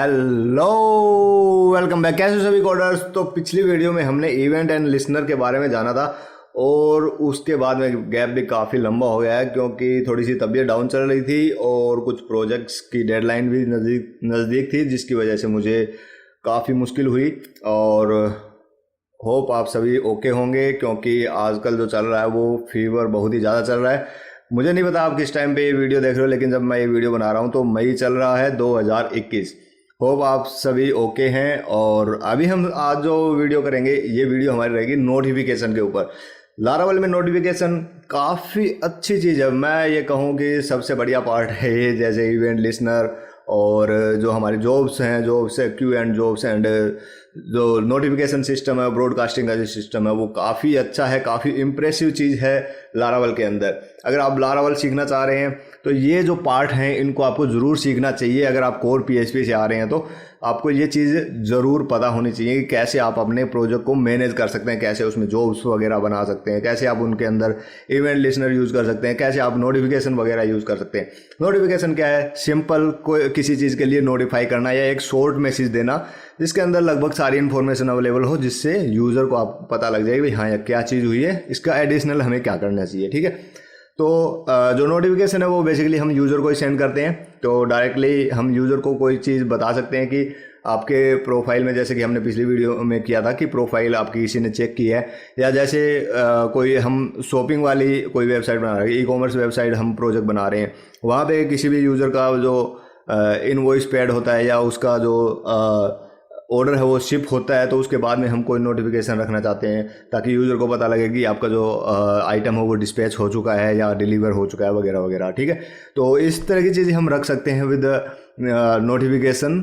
Hello, welcome back. कैसे हो सभी कोडर्स। तो पिछली वीडियो में हमने इवेंट एंड लिसनर के बारे में जाना था और उसके बाद में गैप भी काफ़ी लंबा हो गया है क्योंकि थोड़ी सी तबीयत डाउन चल रही थी और कुछ प्रोजेक्ट्स की डेडलाइन भी नज़दीक थी, जिसकी वजह से मुझे काफ़ी मुश्किल हुई। और होप आप सभी ओके होंगे क्योंकि आजकल जो चल रहा है वो फीवर बहुत ही ज़्यादा चल रहा है। मुझे नहीं पता आप किस टाइम पे ये वीडियो देख रहे हो, लेकिन जब मैं ये वीडियो बना रहा हूँ तो मई चल रहा है 2021। होप आप सभी ओके हैं। और अभी हम आज जो वीडियो करेंगे, ये वीडियो हमारी रहेगी नोटिफिकेशन के ऊपर। लारावल में नोटिफिकेशन काफ़ी अच्छी चीज़ है, मैं ये कहूँ कि सबसे बढ़िया पार्ट है ये। जैसे इवेंट लिसनर और जो हमारी जॉब्स हैं, जॉब्स है क्यू एंड जॉब्स एंड जो नोटिफिकेशन सिस्टम है, ब्रॉडकास्टिंग का जो सिस्टम है वो काफ़ी अच्छा है, काफ़ी इम्प्रेसिव चीज़ है लारावल के अंदर। अगर आप लारावल सीखना चाह रहे हैं तो ये जो पार्ट हैं इनको आपको ज़रूर सीखना चाहिए। अगर आप कोर पीएचपी से आ रहे हैं तो आपको ये चीज़ ज़रूर पता होनी चाहिए कि कैसे आप अपने प्रोजेक्ट को मैनेज कर सकते हैं, कैसे उसमें जॉब्स वगैरह बना सकते हैं, कैसे आप उनके अंदर इवेंट लिसनर यूज़ कर सकते हैं, कैसे आप नोटिफिकेशन वगैरह यूज़ कर सकते हैं। नोटिफिकेशन क्या है? सिंपल कोई किसी चीज़ के लिए नोटिफाई करना या एक शॉर्ट मैसेज देना जिसके अंदर लगभग सारी इन्फॉर्मेशन अवेलेबल हो, जिससे यूज़र को आप पता लग जाएगी भाई हाँ ये क्या चीज़ हुई है, इसका एडिशनल हमें क्या करना चाहिए। ठीक है, तो जो नोटिफिकेशन है वो बेसिकली हम यूज़र को ही सेंड करते हैं। तो डायरेक्टली हम यूज़र को कोई चीज़ बता सकते हैं कि आपके प्रोफाइल में, जैसे कि हमने पिछली वीडियो में किया था कि प्रोफाइल आपकी किसी ने चेक की है, या जैसे कोई हम शॉपिंग वाली कोई वेबसाइट बना रहे हैं, ई कॉमर्स वेबसाइट हम प्रोजेक्ट बना रहे हैं, वहाँ पे किसी भी यूज़र का जो इनवॉइस पेड होता है या उसका जो ऑर्डर है वो शिप होता है, तो उसके बाद में हम कोई नोटिफिकेशन रखना चाहते हैं ताकि यूज़र को पता लगे कि आपका जो आइटम हो वो डिस्पैच हो चुका है या डिलीवर हो चुका है वगैरह वगैरह। ठीक है, तो इस तरह की चीज़ें हम रख सकते हैं विद नोटिफिकेशन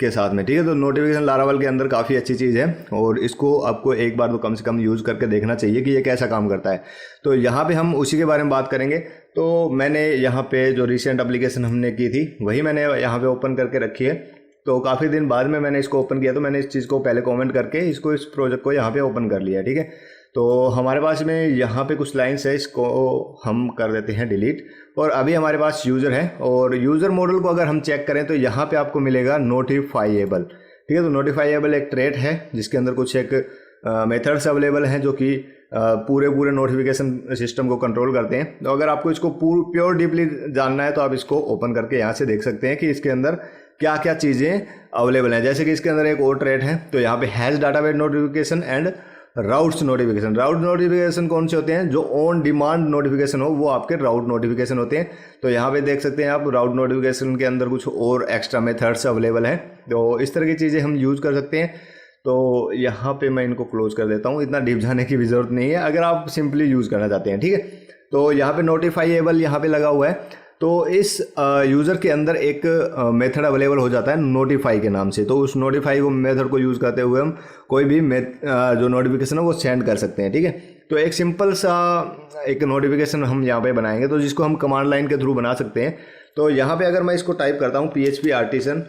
के साथ में। ठीक है, तो नोटिफिकेशन लारावल के अंदर काफ़ी अच्छी चीज़ है और इसको आपको एक बार तो कम से कम यूज़ करके देखना चाहिए कि ये कैसा काम करता है। तो यहाँ पे हम उसी के बारे में बात करेंगे। तो मैंने यहाँ पे जो रिसेंट एप्लीकेशन हमने की थी वही मैंने यहाँ पे ओपन करके रखी है। तो काफ़ी दिन बाद में मैंने इसको ओपन किया, तो मैंने इस चीज़ को पहले कमेंट करके इसको, इस प्रोजेक्ट को यहाँ पे ओपन कर लिया। ठीक है, तो हमारे पास में यहाँ पे कुछ लाइन्स है, इसको हम कर देते हैं डिलीट। और अभी हमारे पास यूज़र है और यूज़र मॉडल को अगर हम चेक करें तो यहाँ पे आपको मिलेगा नोटिफाइएबल। ठीक है, तो नोटिफाइएबल एक ट्रेट है जिसके अंदर कुछ एक मेथड्स अवेलेबल हैं जो कि पूरे नोटिफिकेशन सिस्टम को कंट्रोल करते हैं। तो अगर आपको इसको प्योर डीपली जानना है तो आप इसको ओपन करके यहाँ से देख सकते हैं कि इसके अंदर क्या क्या चीज़ें अवेलेबल हैं। जैसे कि इसके अंदर एक और ट्रेट है, तो यहाँ पे has database notification and routes notification. Route notification कौन से होते हैं? जो ऑन डिमांड नोटिफिकेशन हो वो आपके राउट नोटिफिकेशन होते हैं। तो यहाँ पे देख सकते हैं आप राउट नोटिफिकेशन के अंदर कुछ और एक्स्ट्रा मेथड्स अवेलेबल हैं, तो इस तरह की चीज़ें हम यूज़ कर सकते हैं। तो यहाँ पे मैं इनको क्लोज कर देता हूँ, इतना डीप जाने की भी ज़रूरत नहीं है अगर आप सिंपली यूज़ करना चाहते हैं। ठीक है, तो यहाँ पे नोटिफाइएबल यहाँ पे लगा हुआ है। तो इस यूज़र के अंदर एक मेथड अवेलेबल हो जाता है नोटिफाई के नाम से। तो उस नोटिफाई को मेथड को यूज़ करते हुए हम कोई भी जो नोटिफिकेशन है वो सेंड कर सकते हैं। ठीक है, तो एक सिंपल सा एक नोटिफिकेशन हम यहाँ पे बनाएंगे, तो जिसको हम कमांड लाइन के थ्रू बना सकते हैं। तो यहाँ पे अगर मैं इसको टाइप करता हूँ PHP आर्टिसन,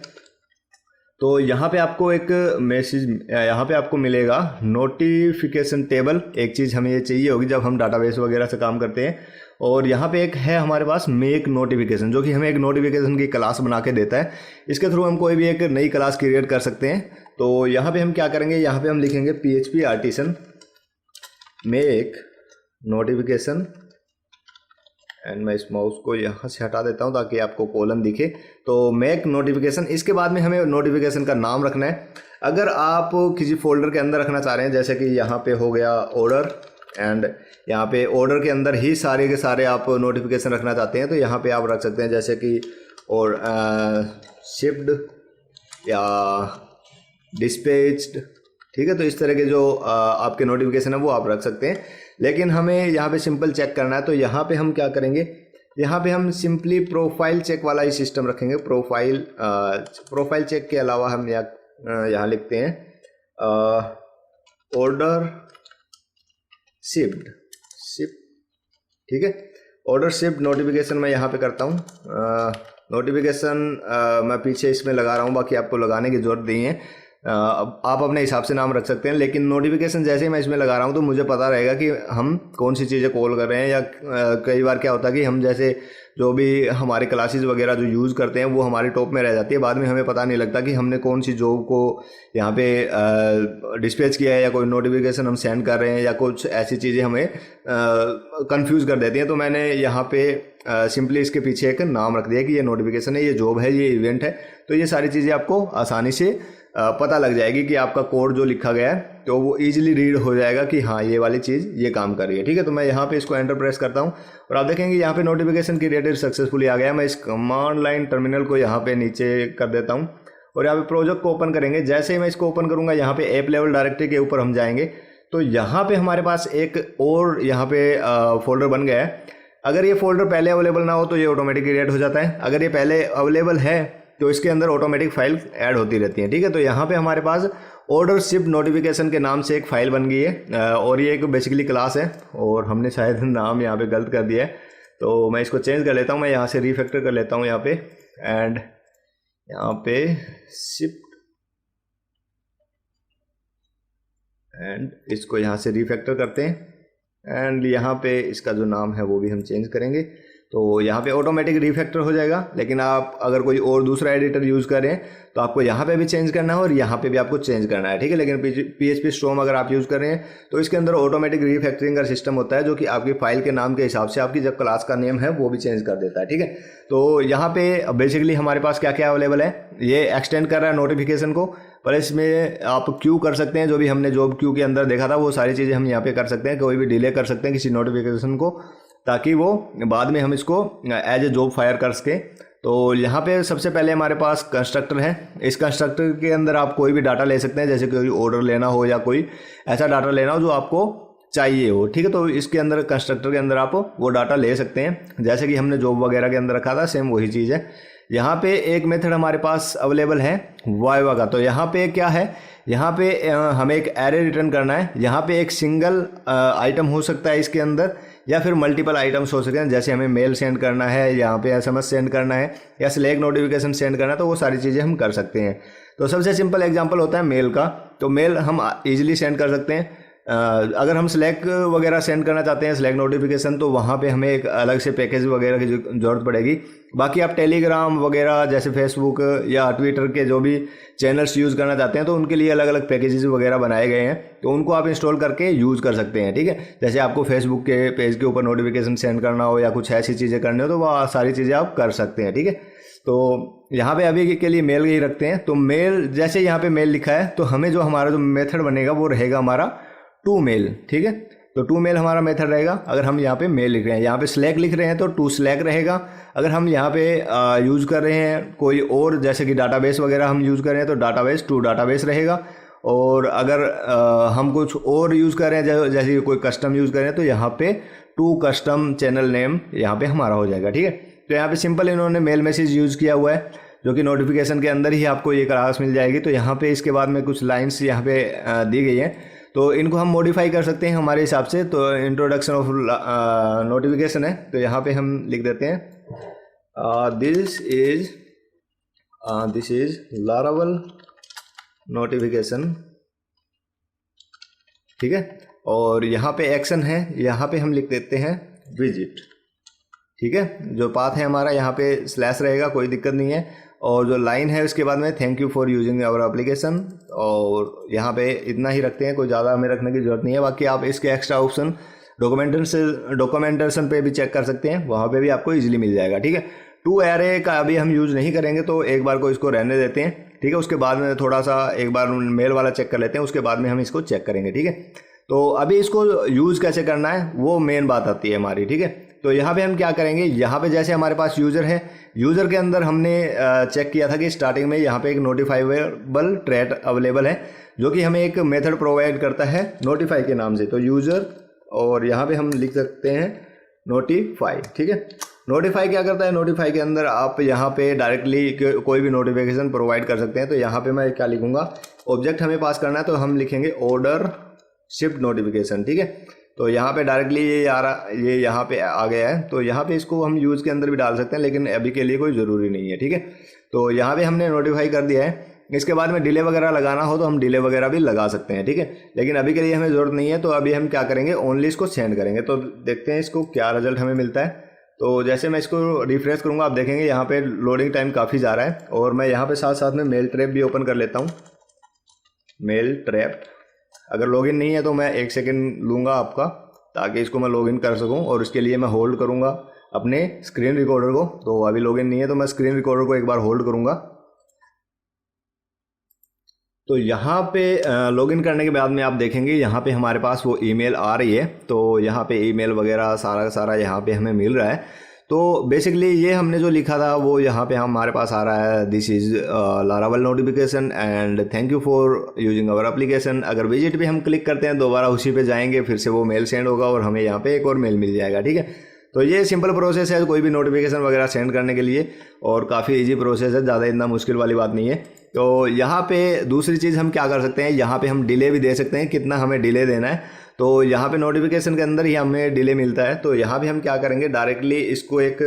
तो यहाँ पे आपको एक मैसेज, यहाँ पे आपको मिलेगा नोटिफिकेशन टेबल। एक चीज़ हमें ये चाहिए होगी जब हम डाटाबेस वगैरह से काम करते हैं। और यहाँ पे एक है हमारे पास मेक नोटिफिकेशन, जो कि हमें एक नोटिफिकेशन की क्लास बना के देता है। इसके थ्रू हम कोई भी एक नई क्लास क्रिएट कर सकते हैं। तो यहाँ पे हम क्या करेंगे, यहाँ पे हम लिखेंगे PHP artisan make notification and मैं इस माउस को यहाँ से हटा देता हूँ ताकि आपको कॉलम दिखे। तो मेक नोटिफिकेशन, इसके बाद में हमें नोटिफिकेशन का नाम रखना है। अगर आप किसी फोल्डर के अंदर रखना चाह रहे हैं, जैसे कि यहाँ पे हो गया ऑर्डर, एंड यहाँ पे ऑर्डर के अंदर ही सारे के सारे आप नोटिफिकेशन रखना चाहते हैं तो यहाँ पे आप रख सकते हैं, जैसे कि और शिप्ड या डिस्पैच्ड। ठीक है, तो इस तरह के जो आपके नोटिफिकेशन है वो आप रख सकते हैं। लेकिन हमें यहाँ पे सिंपल चेक करना है, तो यहाँ पे हम क्या करेंगे, यहाँ पे हम सिंपली प्रोफाइल चेक वाला ही सिस्टम रखेंगे। प्रोफाइल चेक के अलावा हम यहाँ लिखते हैं ऑर्डर शिप्ड। ठीक है, ऑर्डर शिप्ड नोटिफिकेशन मैं यहाँ पे करता हूँ। नोटिफिकेशन मैं पीछे इसमें लगा रहा हूँ, बाकी आपको लगाने की ज़रूरत नहीं है। अब आप अपने हिसाब से नाम रख सकते हैं, लेकिन नोटिफिकेशन जैसे ही मैं इसमें लगा रहा हूँ तो मुझे पता रहेगा कि हम कौन सी चीज़ें कॉल कर रहे हैं। या कई बार क्या होता है कि हम जैसे जो भी हमारे क्लासेस वगैरह जो यूज़ करते हैं वो हमारे टॉप में रह जाती है, बाद में हमें पता नहीं लगता कि हमने कौन सी जॉब को यहाँ पे डिस्पैच किया है, या कोई नोटिफिकेशन हम सेंड कर रहे हैं, या कुछ ऐसी चीज़ें हमें कंफ्यूज कर देती हैं। तो मैंने यहाँ पे सिंपली इसके पीछे एक नाम रख दिया कि ये नोटिफिकेशन है, ये जॉब है, ये इवेंट है। तो ये सारी चीज़ें आपको आसानी से पता लग जाएगी कि आपका कोड जो लिखा गया है तो वो इजीली रीड हो जाएगा कि हाँ ये वाली चीज़ ये काम कर रही है। ठीक है, तो मैं यहाँ पे इसको एंटर प्रेस करता हूँ और आप देखेंगे यहाँ पे नोटिफिकेशन क्रिएटेड सक्सेसफुली आ गया। मैं इस कमांड लाइन टर्मिनल को यहाँ पे नीचे कर देता हूँ और यहाँ पे प्रोजेक्ट को ओपन करेंगे। जैसे ही मैं इसको ओपन करूँगा यहाँ पे ऐप लेवल डायरेक्टरी के ऊपर हम जाएंगे तो यहाँ पे हमारे पास एक और यहाँ पे फोल्डर बन गया है। अगर ये फोल्डर पहले अवेलेबल ना हो तो ये ऑटोमेटिक क्रिएट हो जाता है, अगर ये पहले अवेलेबल है तो इसके अंदर ऑटोमेटिक फाइल ऐड होती रहती है। ठीक है, तो यहाँ पे हमारे पास ऑर्डर शिप नोटिफिकेशन के नाम से एक फाइल बन गई है और ये एक बेसिकली क्लास है और हमने शायद नाम यहाँ पे गलत कर दिया है, तो मैं इसको चेंज कर लेता हूँ। मैं यहाँ से रिफैक्टर कर लेता हूँ यहाँ पे एंड यहाँ पे शिप एंड इसको यहाँ से रिफैक्टर करते हैं एंड यहाँ पे इसका जो नाम है वो भी हम चेंज करेंगे। तो यहाँ पे ऑटोमेटिक रिफैक्टर हो जाएगा, लेकिन आप अगर कोई और दूसरा एडिटर यूज़ करें तो आपको यहाँ पे भी चेंज करना है और यहाँ पे भी आपको चेंज करना है। ठीक है, लेकिन PHP Storm अगर आप यूज़ कर रहे हैं तो इसके अंदर ऑटोमेटिक रिफैक्टरिंग का सिस्टम होता है जो कि आपकी फाइल के नाम के हिसाब से आपकी जब क्लास का नेम है वो भी चेंज कर देता है। ठीक है, तो यहाँ पे बेसिकली हमारे पास क्या क्या अवेलेबल है, ये एक्सटेंड कर रहा है नोटिफिकेशन को, पर इसमें आप क्यू कर सकते हैं। जो भी हमने जॉब क्यू के अंदर देखा था वो सारी चीज़ें हम यहाँ पे कर सकते हैं। कोई भी डिले कर सकते हैं किसी नोटिफिकेशन को ताकि वो बाद में हम इसको एज ए जॉब फायर कर सकें। तो यहाँ पे सबसे पहले हमारे पास कंस्ट्रक्टर है। इस कंस्ट्रक्टर के अंदर आप कोई भी डाटा ले सकते हैं, जैसे कोई ऑर्डर लेना हो या कोई ऐसा डाटा लेना हो जो आपको चाहिए हो। ठीक है, तो इसके अंदर कंस्ट्रक्टर के अंदर आप वो डाटा ले सकते हैं, जैसे कि हमने जॉब वगैरह के अंदर रखा था सेम वही चीज़ है। यहाँ पे एक मेथड हमारे पास अवेलेबल है वाइवा का। तो यहाँ पे क्या है, यहाँ पे हमें एक एरे रिटर्न करना है। यहाँ पे एक सिंगल आइटम हो सकता है इसके अंदर या फिर मल्टीपल आइटम्स हो सकते हैं, जैसे हमें मेल सेंड करना है, यहाँ पे SMS सेंड करना है या सिलेक्ट नोटिफिकेशन सेंड करना है, तो वो सारी चीज़ें हम कर सकते हैं। तो सबसे सिंपल एग्जांपल होता है मेल का। तो मेल हम इजीली सेंड कर सकते हैं। अगर हम सिलेक्ट वगैरह सेंड करना चाहते हैं सिलेक्ट नोटिफिकेशन, तो वहाँ पे हमें एक अलग से पैकेज वगैरह की जरूरत पड़ेगी। बाकी आप टेलीग्राम वगैरह जैसे फेसबुक या ट्विटर के जो भी चैनल्स यूज़ करना चाहते हैं तो उनके लिए अलग अलग पैकेजेस वगैरह बनाए गए हैं, तो उनको आप इंस्टॉल करके यूज़ कर सकते हैं। ठीक है, जैसे आपको फेसबुक के पेज के ऊपर नोटिफिकेशन सेंड करना हो या कुछ ऐसी चीज़ें करनी हो तो वह सारी चीज़ें आप कर सकते हैं। ठीक है, तो यहाँ पे अभी के लिए मेल ही रखते हैं। तो मेल, जैसे यहाँ पे मेल लिखा है तो हमें जो हमारा जो मेथड बनेगा वो रहेगा हमारा टू मेल। ठीक है, तो टू मेल हमारा मेथड रहेगा। अगर हम यहाँ पे मेल लिख रहे हैं, यहाँ पे स्लैक लिख रहे हैं तो टू स्लैक रहेगा। अगर हम यहाँ पे यूज़ कर रहे हैं कोई और जैसे कि डाटाबेस वगैरह हम यूज़ कर रहे हैं तो डाटाबेस टू डाटाबेस रहेगा। और अगर हम कुछ और यूज़ कर रहे हैं जैसे कोई कस्टम यूज़ कर रहे हैं तो यहाँ पे टू कस्टम चैनल नेम यहाँ पे हमारा हो जाएगा। ठीक है, तो यहाँ पे सिंपल इन्होंने मेल मैसेज यूज़ किया हुआ है जो कि नोटिफिकेशन के अंदर ही आपको ये क्लास मिल जाएगी। तो यहाँ पे इसके बाद में कुछ लाइन्स यहाँ पे दी गई हैं, तो इनको हम मॉडिफाई कर सकते हैं हमारे हिसाब से। तो इंट्रोडक्शन ऑफ नोटिफिकेशन है, तो यहाँ पे हम लिख देते हैं दिस इज लारावल नोटिफिकेशन। ठीक है, और यहाँ पे एक्शन है, यहाँ पे हम लिख देते हैं विजिट। ठीक है, जो पाथ है हमारा यहाँ पे स्लैश रहेगा, कोई दिक्कत नहीं है। और जो लाइन है उसके बाद में thank you for using our application, और यहाँ पे इतना ही रखते हैं, कोई ज़्यादा हमें रखने की जरूरत नहीं है। बाकी आप इसके एक्स्ट्रा ऑप्शन डॉक्यूमेंटेशन पे भी चेक कर सकते हैं, वहाँ पे भी आपको इजीली मिल जाएगा। ठीक है, टू एरे का अभी हम यूज़ नहीं करेंगे तो एक बार को इसको रहने देते हैं। ठीक है, उसके बाद में थोड़ा सा एक बार मेल वाला चेक कर लेते हैं, उसके बाद में हम इसको चेक करेंगे। ठीक है, तो अभी इसको यूज़ कैसे करना है वो मेन बात आती है हमारी। ठीक है, तो यहाँ पे हम क्या करेंगे, यहाँ पे जैसे हमारे पास यूज़र है, यूज़र के अंदर हमने चेक किया था कि स्टार्टिंग में यहाँ पे एक नोटिफाइबल थ्रेड अवेलेबल है जो कि हमें एक मेथड प्रोवाइड करता है नोटिफाई के नाम से। तो यूज़र, और यहाँ पे हम लिख सकते हैं नोटिफाई। ठीक है, नोटिफाई क्या करता है, नोटिफाई के अंदर आप यहाँ पे डायरेक्टली कोई भी नोटिफिकेशन प्रोवाइड कर सकते हैं। तो यहाँ पे मैं क्या लिखूँगा, ऑब्जेक्ट हमें पास करना है तो हम लिखेंगे ऑर्डर शिफ्ट नोटिफिकेशन। ठीक है, तो यहाँ पे डायरेक्टली ये यहाँ पे आ गया है, तो यहाँ पे इसको हम यूज़ के अंदर भी डाल सकते हैं, लेकिन अभी के लिए कोई ज़रूरी नहीं है। ठीक है, तो यहाँ पे हमने नोटिफाई कर दिया है। इसके बाद में डिले वगैरह लगाना हो तो हम डिले वगैरह भी लगा सकते हैं, ठीक है। लेकिन अभी के लिए हमें ज़रूरत नहीं है, तो अभी हम क्या करेंगे, ओनली इसको सेंड करेंगे। तो देखते हैं इसको क्या रिजल्ट हमें मिलता है। तो जैसे मैं इसको रिफ्रेश करूँगा, आप देखेंगे यहाँ पे लोडिंग टाइम काफ़ी जा रहा है। और मैं यहाँ पे साथ साथ में मेल ट्रैप भी ओपन कर लेता हूँ। मेल ट्रैप अगर लॉगिन नहीं है तो मैं 1 सेकेंड लूँगा आपका, ताकि इसको मैं लॉगिन कर सकूँ। और इसके लिए मैं होल्ड करूँगा अपने स्क्रीन रिकॉर्डर को। तो अभी लॉगिन नहीं है तो मैं स्क्रीन रिकॉर्डर को एक बार होल्ड करूँगा। तो यहाँ पे लॉगिन करने के बाद में आप देखेंगे यहाँ पे हमारे पास वो ईमेल आ रही है। तो यहाँ पे ईमेल वगैरह सारा का सारा यहाँ पे हमें मिल रहा है। तो बेसिकली ये हमने जो लिखा था वो यहाँ पे हमारे पास आ रहा है, this is Laravel notification and thank you for using our application. अगर विजिट पे हम क्लिक करते हैं, दोबारा उसी पे जाएंगे, फिर से वो मेल सेंड होगा और हमें यहाँ पे एक और मेल मिल जाएगा, ठीक है। तो ये सिंपल प्रोसेस है कोई भी नोटिफिकेशन वगैरह सेंड करने के लिए, और काफ़ी इजी प्रोसेस है, ज़्यादा इतना मुश्किल वाली बात नहीं है। तो यहाँ पे दूसरी चीज़ हम क्या कर सकते हैं, यहाँ पे हम डिले भी दे सकते हैं, कितना हमें डिले देना है। तो यहाँ पे नोटिफिकेशन के अंदर ही हमें डिले मिलता है। तो यहाँ भी हम क्या करेंगे, डायरेक्टली इसको एक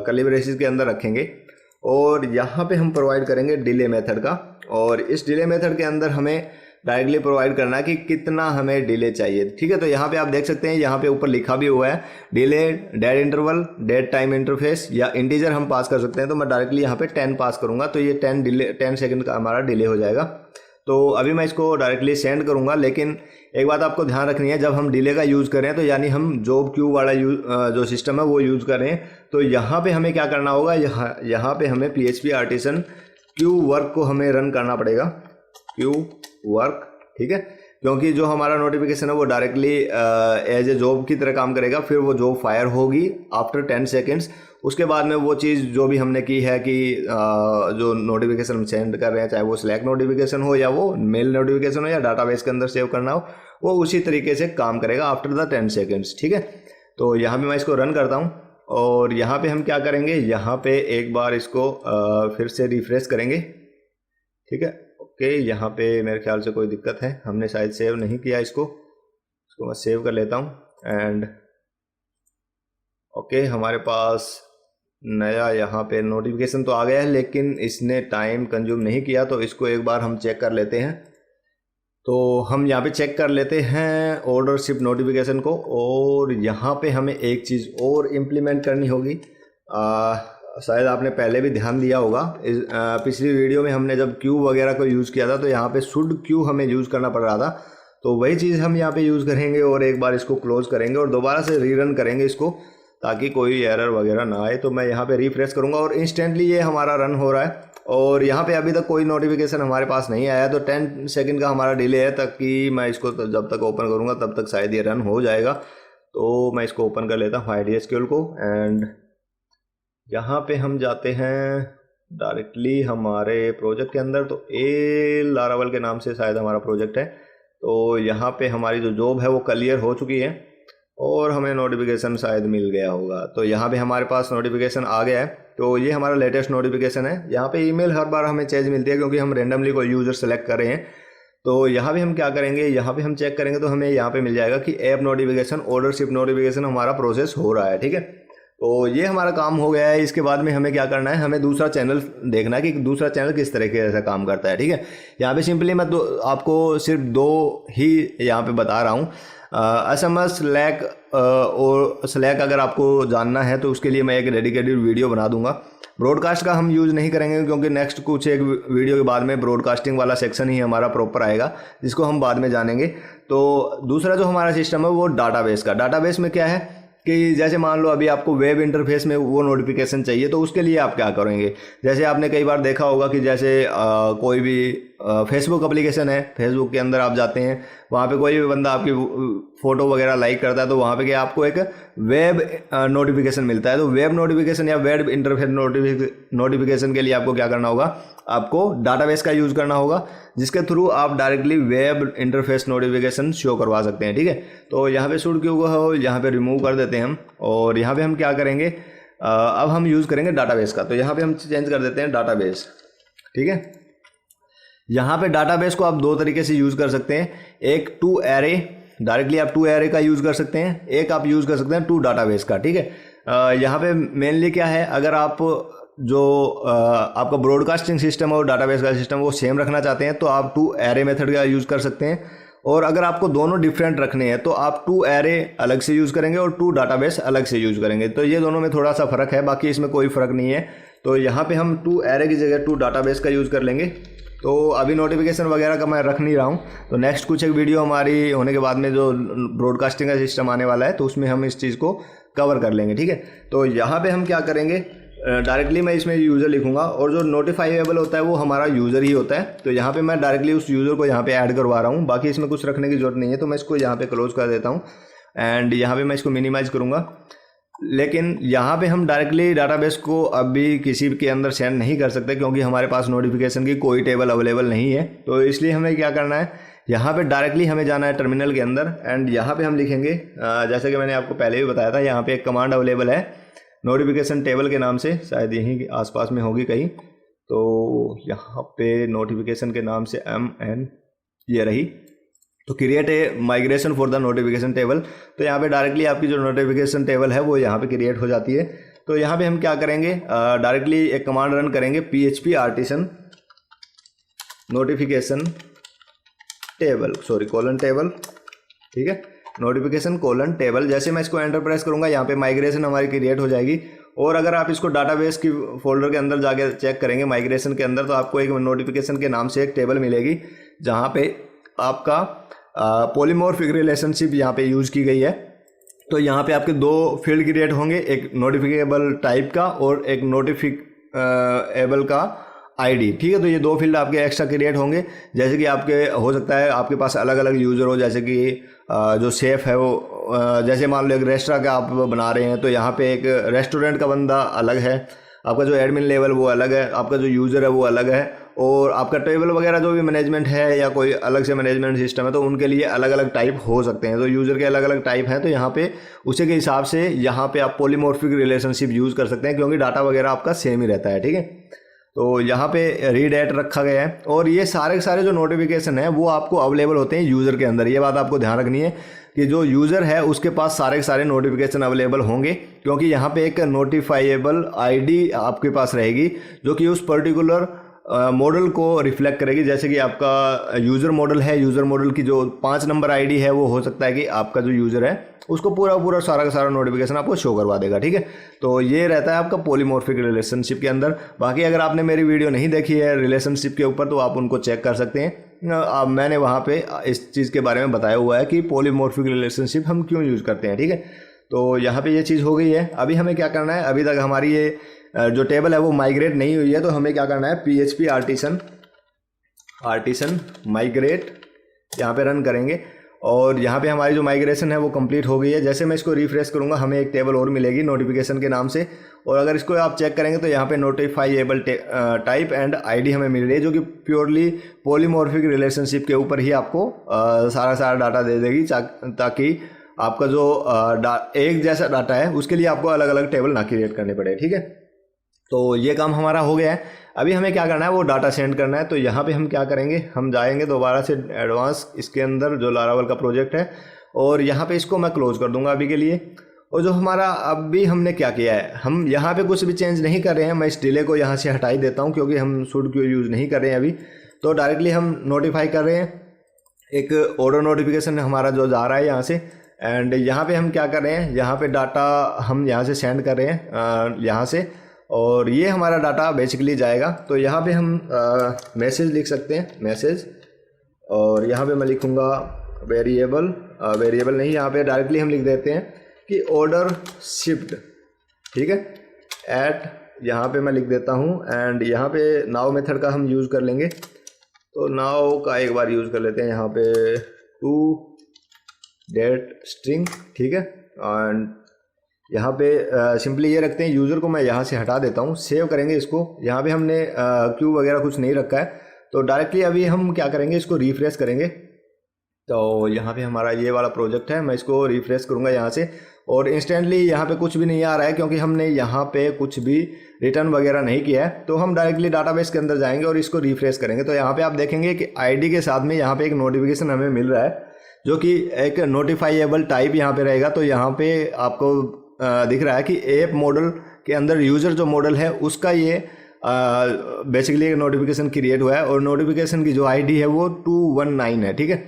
कर्ली ब्रेसेस के अंदर रखेंगे और यहाँ पे हम प्रोवाइड करेंगे डिले मेथड का। और इस डिले मेथड के अंदर हमें डायरेक्टली प्रोवाइड करना है कि कितना हमें डिले चाहिए, ठीक है। तो यहाँ पे आप देख सकते हैं, यहाँ पे ऊपर लिखा भी हुआ है delay dead interval, dead time interface या इंटीजर हम पास कर सकते हैं। तो मैं डायरेक्टली यहाँ पे 10 पास करूँगा, तो ये 10 सेकंड का हमारा डिले हो जाएगा। तो अभी मैं इसको डायरेक्टली सेंड करूँगा। लेकिन एक बात आपको ध्यान रखनी है, जब हम डिले का यूज़ करें तो यानी हम जॉब क्यू वाला जो सिस्टम है वो यूज़ करें, तो यहाँ पे हमें क्या करना होगा, यहाँ पे हमें PHP आर्टिसन क्यू वर्क को हमें रन करना पड़ेगा, क्यू वर्क, ठीक है। क्योंकि जो हमारा नोटिफिकेशन है वो डायरेक्टली एज ए जॉब की तरह काम करेगा। फिर वो जॉब फायर होगी आफ्टर 10 सेकेंड्स। उसके बाद में वो चीज़ जो भी हमने की है कि जो नोटिफिकेशन हम सेंड कर रहे हैं, चाहे वो स्लैक नोटिफिकेशन हो या वो मेल नोटिफिकेशन हो या डाटाबेस के अंदर सेव करना हो, वो उसी तरीके से काम करेगा आफ्टर द 10 सेकेंड्स, ठीक है। तो यहाँ पे मैं इसको रन करता हूँ और यहाँ पे हम क्या करेंगे, यहाँ पे एक बार इसको फिर से रिफ्रेश करेंगे, ठीक है। ओके, यहाँ पे मेरे ख्याल से कोई दिक्कत है, हमने शायद सेव नहीं किया इसको मैं सेव कर लेता हूँ। एंड ओके, हमारे पास नया यहाँ पे नोटिफिकेशन तो आ गया है, लेकिन इसने टाइम कंज्यूम नहीं किया। तो इसको एक बार हम चेक कर लेते हैं। तो हम यहाँ पे चेक कर लेते हैं ऑर्डर शिप नोटिफिकेशन को। और यहाँ पे हमें एक चीज़ और इम्प्लीमेंट करनी होगी, शायद आपने पहले भी ध्यान दिया होगा। पिछली वीडियो में हमने जब क्यू वगैरह को यूज़ किया था तो यहाँ पे शुड क्यू हमें यूज़ करना पड़ रहा था। तो वही चीज़ हम यहाँ पे यूज़ करेंगे और एक बार इसको क्लोज करेंगे और दोबारा से रीरन करेंगे इसको, ताकि कोई एरर वगैरह ना आए। तो मैं यहाँ पे रिफ्रेश करूँगा और इंस्टेंटली ये हमारा रन हो रहा है। और यहाँ पे अभी तक कोई नोटिफिकेशन हमारे पास नहीं आया, तो 10 सेकंड का हमारा डिले है, ताकि मैं इसको जब तक ओपन करूँगा तब तक शायद ये रन हो जाएगा। तो मैं इसको ओपन कर लेता हूँ MySQL को। एंड यहाँ पे हम जाते हैं डायरेक्टली हमारे प्रोजेक्ट के अंदर। तो ए लारावेल के नाम से शायद हमारा प्रोजेक्ट है। तो यहाँ पे हमारी जो जॉब है वो क्लियर हो चुकी है और हमें नोटिफिकेशन शायद मिल गया होगा। तो यहाँ पे हमारे पास नोटिफिकेशन आ गया है। तो ये हमारा लेटेस्ट नोटिफिकेशन है। यहाँ पे ईमेल हर बार हमें चेंज मिलती है क्योंकि हम रेंडमली कोई यूज़र सेलेक्ट कर रहे हैं। तो यहाँ पे हम क्या करेंगे, यहाँ पे हम चेक करेंगे तो हमें यहाँ पे मिल जाएगा कि app notification, order ship notification हमारा प्रोसेस हो रहा है, ठीक है। तो ये हमारा काम हो गया है। इसके बाद में हमें क्या करना है, हमें दूसरा चैनल देखना है कि दूसरा चैनल किस तरीके से काम करता है, ठीक है। यहाँ पे सिंपली मैं आपको सिर्फ 2 ही यहाँ पे बता रहा हूँ। SMS स्लैक और स्लैक अगर आपको जानना है तो उसके लिए मैं एक डेडिकेटेड वीडियो बना दूंगा। ब्रॉडकास्ट का हम यूज़ नहीं करेंगे क्योंकि नेक्स्ट कुछ एक वीडियो के बाद में ब्रॉडकास्टिंग वाला सेक्शन ही हमारा प्रॉपर आएगा, जिसको हम बाद में जानेंगे। तो दूसरा जो हमारा सिस्टम है वो डाटाबेस का। डाटाबेस में क्या है कि जैसे मान लो अभी आपको वेब इंटरफेस में वो नोटिफिकेशन चाहिए, तो उसके लिए आप क्या करेंगे। जैसे आपने कई बार देखा होगा कि जैसे कोई भी फेसबुक एप्लीकेशन है, फेसबुक के अंदर आप जाते हैं, वहाँ पे कोई भी बंदा आपकी फ़ोटो वगैरह लाइक करता है, तो वहाँ पे क्या आपको एक वेब नोटिफिकेशन मिलता है। तो वेब नोटिफिकेशन या वेब इंटरफेस नोटिफिकेशन के लिए आपको क्या करना होगा, आपको डाटाबेस का यूज़ करना होगा, जिसके थ्रू आप directly web interface notification show करवा सकते हैं, ठीक है। तो यहाँ पे शुड क्यू को यहाँ पे रिमूव कर देते हैं हम। और यहाँ पे हम क्या करेंगे, अब हम यूज़ करेंगे डाटाबेस का। तो यहाँ पे हम चेंज कर देते हैं डाटाबेस, ठीक है। यहाँ पे डाटाबेस को आप 2 तरीके से यूज़ कर सकते हैं। एक टू एरे, डायरेक्टली आप टू एरे का यूज़ कर सकते हैं। एक आप यूज़ कर सकते हैं टू डाटाबेस का, ठीक है। यहाँ पे मेनली क्या है, अगर आप जो आपका ब्रॉडकास्टिंग सिस्टम और डाटाबेस का सिस्टम वो सेम रखना चाहते हैं तो आप टू एरे मेथड का यूज़ कर सकते हैं। और अगर आपको दोनों डिफरेंट रखने हैं तो आप टू एरे अलग से यूज़ करेंगे और टू डाटाबेस अलग से यूज़ करेंगे। तो ये दोनों में थोड़ा सा फ़र्क है, बाकी इसमें कोई फ़र्क नहीं है। तो यहाँ पे हम टू एरे की जगह टू डाटाबेस का यूज़ कर लेंगे। तो अभी नोटिफिकेशन वगैरह का मैं रख नहीं रहा हूँ, तो नेक्स्ट कुछ एक वीडियो हमारी होने के बाद में जो ब्रॉडकास्टिंग का सिस्टम आने वाला है तो उसमें हम इस चीज़ को कवर कर लेंगे, ठीक है। तो यहाँ पे हम क्या करेंगे, डायरेक्टली मैं इसमें यूज़र लिखूंगा और जो नोटिफाइएबल होता है वो हमारा यूज़र ही होता है। तो यहाँ पे मैं डायरेक्टली उस यूज़र को यहाँ पे ऐड करवा रहा हूँ, बाकी इसमें कुछ रखने की ज़रूरत नहीं है। तो मैं इसको यहाँ पे क्लोज कर देता हूँ एंड यहाँ पे मैं इसको मिनिमाइज़ करूँगा। लेकिन यहाँ पे हम डायरेक्टली डाटाबेस को अभी किसी के अंदर सेंड नहीं कर सकते क्योंकि हमारे पास नोटिफिकेशन की कोई टेबल अवेलेबल नहीं है। तो इसलिए हमें क्या करना है, यहाँ पे डायरेक्टली हमें जाना है टर्मिनल के अंदर एंड यहाँ पे हम लिखेंगे, जैसे कि मैंने आपको पहले भी बताया था, यहाँ पे एक कमांड अवेलेबल है नोटिफिकेशन टेबल के नाम से, शायद यहीं आसपास में होगी कहीं। तो यहाँ पे नोटिफिकेशन के नाम से MN ये रही, तो create a migration for the notification table. तो यहाँ पे डायरेक्टली आपकी जो नोटिफिकेशन टेबल है वो यहाँ पे क्रिएट हो जाती है। तो यहाँ पे हम क्या करेंगे, डायरेक्टली एक कमांड रन करेंगे PHP artisan notification table, sorry colon table, ठीक है, नोटिफिकेशन कोलन टेबल। जैसे मैं इसको एंटर प्रेस करूंगा यहाँ पे माइग्रेशन हमारी क्रिएट हो जाएगी। और अगर आप इसको डाटाबेस की फोल्डर के अंदर जाके चेक करेंगे माइग्रेशन के अंदर, तो आपको एक नोटिफिकेशन के नाम से एक टेबल मिलेगी जहाँ पे आपका पॉलीमॉर्फिक रिलेशनशिप यहाँ पे यूज़ की गई है। तो यहाँ पे आपके दो फील्ड क्रिएट होंगे, एक नोटिफिकेबल टाइप का और एक नोटिफिकेबल का आईडी, ठीक है। तो ये दो फील्ड आपके एक्स्ट्रा क्रिएट होंगे। जैसे कि आपके हो सकता है आपके पास अलग अलग यूज़र हो, जैसे कि जो सेफ है वो जैसे मान लो एक रेस्टोरेंट का आप बना रहे हैं तो यहाँ पे एक रेस्टोरेंट का बंदा अलग है, आपका जो एडमिन लेवल वो अलग है, आपका जो यूज़र है वो अलग है, और आपका टेबल वगैरह जो भी मैनेजमेंट है या कोई अलग से मैनेजमेंट सिस्टम है तो उनके लिए अलग अलग टाइप हो सकते हैं। तो यूज़र के अलग अलग टाइप हैं, तो यहाँ पे उसी के हिसाब से यहाँ पे आप पॉलीमॉर्फिक रिलेशनशिप यूज़ कर सकते हैं क्योंकि डाटा वगैरह आपका सेम ही रहता है, ठीक है। तो यहाँ पे रीड एट रखा गया है और ये सारे के सारे जो नोटिफिकेशन है वो आपको अवेलेबल होते हैं यूज़र के अंदर। ये बात आपको ध्यान रखनी है कि जो यूज़र है उसके पास सारे के सारे नोटिफिकेशन अवेलेबल होंगे, क्योंकि यहाँ पे एक नोटिफाइएबल आईडी आपके पास रहेगी जो कि उस पर्टिकुलर मॉडल को रिफ्लेक्ट करेगी। जैसे कि आपका यूज़र मॉडल है, यूज़र मॉडल की जो 5 नंबर आईडी है वो हो सकता है कि आपका जो यूज़र है उसको पूरा सारा का सारा नोटिफिकेशन आपको शो करवा देगा, ठीक है। तो ये रहता है आपका पॉलीमॉर्फिक रिलेशनशिप के अंदर। बाकी अगर आपने मेरी वीडियो नहीं देखी है रिलेशनशिप के ऊपर तो आप उनको चेक कर सकते हैं, मैंने वहाँ पे इस चीज़ के बारे में बताया हुआ है कि पॉलीमॉर्फिक रिलेशनशिप हम क्यों यूज़ करते हैं, ठीक है। तो यहाँ पे ये चीज़ हो गई है। अभी हमें क्या करना है, अभी तक हमारी ये जो टेबल है वो माइग्रेट नहीं हुई है, तो हमें क्या करना है, PHP आर्टिसन माइग्रेट यहाँ पे रन करेंगे और यहाँ पे हमारी जो माइग्रेशन है वो कंप्लीट हो गई है। जैसे मैं इसको रिफ्रेश करूँगा हमें एक टेबल और मिलेगी नोटिफिकेशन के नाम से, और अगर इसको आप चेक करेंगे तो यहाँ पे नोटिफाइएबल टाइप एंड आईडी हमें मिल रही है जो कि प्योरली पॉलीमॉर्फिक रिलेशनशिप के ऊपर ही आपको सारा डाटा दे देगी, ताकि आपका जो एक जैसा डाटा है उसके लिए आपको अलग अलग टेबल ना क्रिएट करने पड़े, ठीक है। तो ये काम हमारा हो गया है। अभी हमें क्या करना है, वो डाटा सेंड करना है। तो यहाँ पे हम क्या करेंगे, हम जाएंगे दोबारा से एडवांस इसके अंदर जो लारावल का प्रोजेक्ट है, और यहाँ पे इसको मैं क्लोज कर दूंगा अभी के लिए। और जो हमारा अभी हमने क्या किया है, हम यहाँ पे कुछ भी चेंज नहीं कर रहे हैं। मैं इस डिले को यहाँ से हटा ही देता हूँ क्योंकि हम शुड क्यू यूज़ नहीं कर रहे हैं अभी। तो डायरेक्टली हम नोटिफाई कर रहे हैं, एक ऑर्डर नोटिफिकेशन हमारा जो जा रहा है यहाँ से, एंड यहाँ पे हम क्या कर रहे हैं, यहाँ पे डाटा हम यहाँ से सेंड कर रहे हैं यहाँ से, और ये हमारा डाटा बेसिकली जाएगा। तो यहाँ पे हम मैसेज लिख सकते हैं, मैसेज, और यहाँ पे मैं लिखूँगा वेरिएबल नहीं, यहाँ पे डायरेक्टली हम लिख देते हैं कि ऑर्डर शिफ्ट, ठीक है, एट यहाँ पे मैं लिख देता हूँ, एंड यहाँ पे नाउ मेथड का हम यूज़ कर लेंगे। तो नाउ का एक बार यूज़ कर लेते हैं यहाँ पे टू डेट स्ट्रिंग, ठीक है, एंड यहाँ पे सिंपली ये रखते हैं। यूज़र को मैं यहाँ से हटा देता हूँ, सेव करेंगे इसको। यहाँ पे हमने क्यू वगैरह कुछ नहीं रखा है, तो डायरेक्टली अभी हम क्या करेंगे, इसको रिफ्रेश करेंगे। तो यहाँ पे हमारा ये वाला प्रोजेक्ट है, मैं इसको रिफ्रेश करूँगा यहाँ से, और इंस्टेंटली यहाँ पे कुछ भी नहीं आ रहा है क्योंकि हमने यहाँ पे कुछ भी रिटर्न वगैरह नहीं किया है। तो हम डायरेक्टली डाटाबेस के अंदर जाएंगे और इसको रिफ्रेश करेंगे। तो यहाँ पे आप देखेंगे कि आईडी के साथ में यहाँ पे एक नोटिफिकेशन हमें मिल रहा है जो कि एक नोटिफाइएबल टाइप यहाँ पे रहेगा। तो यहाँ पे आपको दिख रहा है कि ऐप मॉडल के अंदर यूज़र जो मॉडल है उसका ये बेसिकली एक नोटिफिकेशन क्रिएट हुआ है और नोटिफिकेशन की जो आईडी है वो 219 है, ठीक है।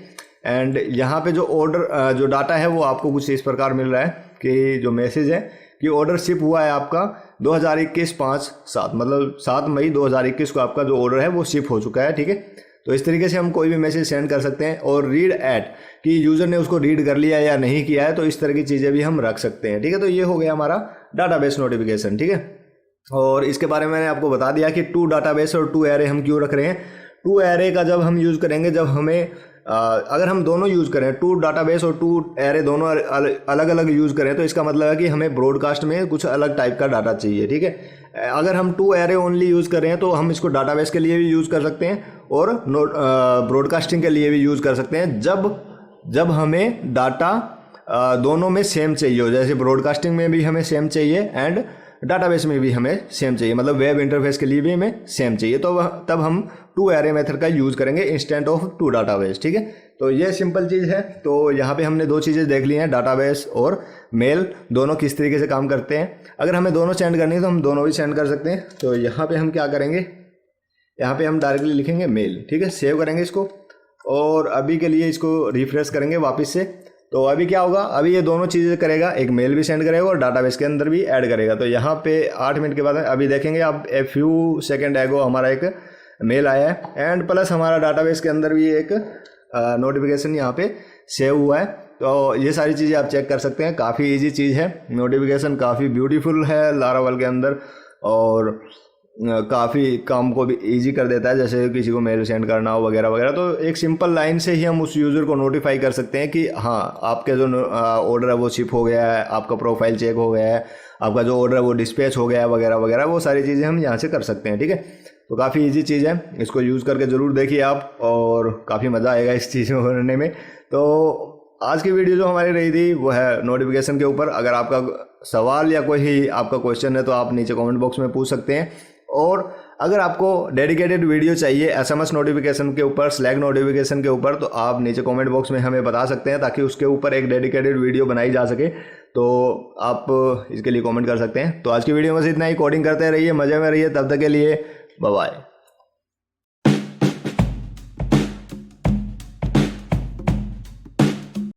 एंड यहाँ पे जो ऑर्डर जो डाटा है वो आपको कुछ इस प्रकार मिल रहा है कि जो मैसेज है कि ऑर्डर शिप हुआ है आपका 2021-5/7 मतलब 7 मई 2021 को आपका जो ऑर्डर है वो शिप हो चुका है, ठीक है। तो इस तरीके से हम कोई भी मैसेज सेंड कर सकते हैं। और रीड एट कि यूज़र ने उसको रीड कर लिया या नहीं किया है, तो इस तरह की चीज़ें भी हम रख सकते हैं, ठीक है। तो ये हो गया हमारा डाटाबेस नोटिफिकेशन, ठीक है। और इसके बारे में मैंने आपको बता दिया कि 2 डाटाबेस और 2 एरे हम क्यों रख रहे हैं। 2 एरे का जब हम यूज़ करेंगे, जब हमें अगर हम दोनों यूज़ करें 2 डाटाबेस और 2 एरे दोनों अलग अलग यूज़ करें, तो इसका मतलब है कि हमें ब्रॉडकास्ट में कुछ अलग टाइप का डाटा चाहिए, ठीक है। अगर हम 2 एरे ओनली यूज़ कर रहे हैं तो हम इसको डाटाबेस के लिए भी यूज़ कर सकते हैं और ब्रॉडकास्टिंग के लिए भी यूज़ कर सकते हैं जब हमें डाटा दोनों में सेम चाहिए हो। जैसे ब्रॉडकास्टिंग में भी हमें सेम चाहिए एंड डाटाबेस में भी हमें सेम चाहिए, मतलब वेब इंटरफेस के लिए भी हमें सेम चाहिए, तो तब हम 2 एरे मेथड का यूज़ करेंगे इंस्टेंट ऑफ 2 डाटाबेस, ठीक है। तो ये सिंपल चीज़ है। तो यहाँ पे हमने 2 चीज़ें देख ली हैं, डाटाबेस और मेल दोनों किस तरीके से काम करते हैं। अगर हमें दोनों सेंड करनी है तो हम दोनों भी सेंड कर सकते हैं। तो यहाँ पे हम क्या करेंगे, यहाँ पे हम डायरेक्टली लिखेंगे मेल, ठीक है। सेव करेंगे इसको और अभी के लिए इसको रिफ्रेश करेंगे वापस से। तो अभी क्या होगा, अभी ये दोनों चीज़ें करेगा, एक मेल भी सेंड करेगा और डाटाबेस के अंदर भी ऐड करेगा। तो यहाँ पे 8 मिनट के बाद अभी देखेंगे आप ए फ्यू सेकेंड एगो हमारा एक मेल आया है एंड प्लस हमारा डाटाबेस के अंदर भी एक नोटिफिकेशन यहाँ पे सेव हुआ है। तो ये सारी चीज़ें आप चेक कर सकते हैं, काफ़ी इजी चीज़ है। नोटिफिकेशन काफ़ी ब्यूटीफुल है लारावेल के अंदर और काफ़ी काम को भी इजी कर देता है, जैसे किसी को मेल सेंड करना हो वगैरह वगैरह। तो एक सिंपल लाइन से ही हम उस यूज़र को नोटिफाई कर सकते हैं कि हाँ आपके जो ऑर्डर है वो शिप हो गया है, आपका प्रोफाइल चेक हो गया है, आपका जो ऑर्डर है वो डिस्पैच हो गया है वगैरह वगैरह। वो सारी चीज़ें हम यहाँ से कर सकते हैं, ठीक है। तो काफ़ी ईजी चीज़ है, इसको यूज़ करके ज़रूर देखिए आप और काफ़ी मज़ा आएगा इस चीज़ में करने में। तो आज की वीडियो जो हमारी रही थी वो है नोटिफिकेशन के ऊपर। अगर आपका सवाल या कोई आपका क्वेश्चन है तो आप नीचे कमेंट बॉक्स में पूछ सकते हैं। और अगर आपको डेडिकेटेड वीडियो चाहिए एसएमएस नोटिफिकेशन के ऊपर, स्लैक नोटिफिकेशन के ऊपर, तो आप नीचे कमेंट बॉक्स में हमें बता सकते हैं ताकि उसके ऊपर एक डेडिकेटेड वीडियो बनाई जा सके। तो आप इसके लिए कमेंट कर सकते हैं। तो आज की वीडियो में बस इतना ही। कोडिंग करते रहिए, मज़े में रहिए, तब तक के लिए बाय बाय।